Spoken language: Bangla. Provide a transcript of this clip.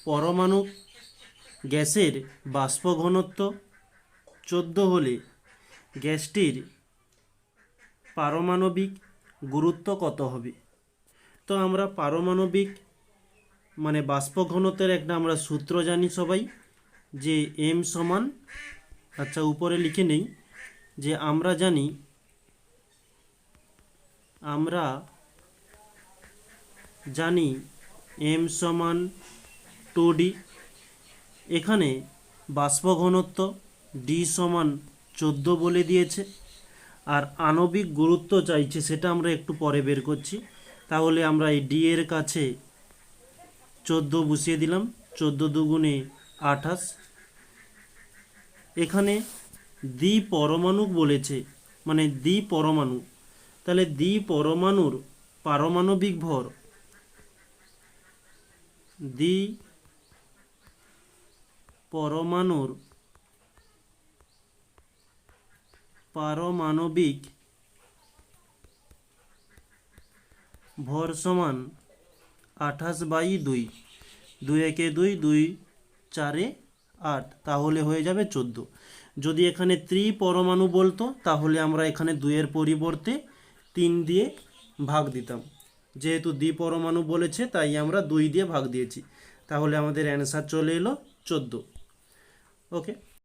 পরমাণু গ্যাসের বাষ্প ঘনত্ব 14 হলে গ্যাসটির পারমাণবিক গুরুত্ব কত হবে? তো আমরা পারমাণবিক মানে বাষ্প ঘনত্বের একটা আমরা সূত্র জানি সবাই, যে এম সমান, আচ্ছা উপরে লিখে নেই, যে আমরা জানি এম সমান 2D। এখানে বাষ্প ঘনত্ব ডি সমান 14 বলে দিয়েছে, আর আণবিক গুরুত্ব চাইছে, সেটা আমরা একটু পরে বের করছি। তাহলে আমরা এই ডি এর কাছে 14 বসিয়ে দিলাম, 14 দুগুণে 28। এখানে দ্বিপরমাণু বলেছে, মানে দ্বিপরমাণু, তাহলে দ্বিপরমাণুর পারমাণবিক ভর, দ্বিপরমাণুর পারমাণবিক ভর সমান 28/2, 2 একে 2, 2 4 8, তাহলে হয়ে যাবে 14। যদি এখানে ত্রিপরমাণু বলতো তাহলে আমরা এখানে 2 এর পরিবর্তে 3 দিয়ে ভাগ দিতাম। যেহেতু দ্বিপরমাণু বলেছে তাই আমরা 2 দিয়ে ভাগ দিয়েছি, তাহলে আমাদের অ্যান্সার চলে এলো 14। ওকে।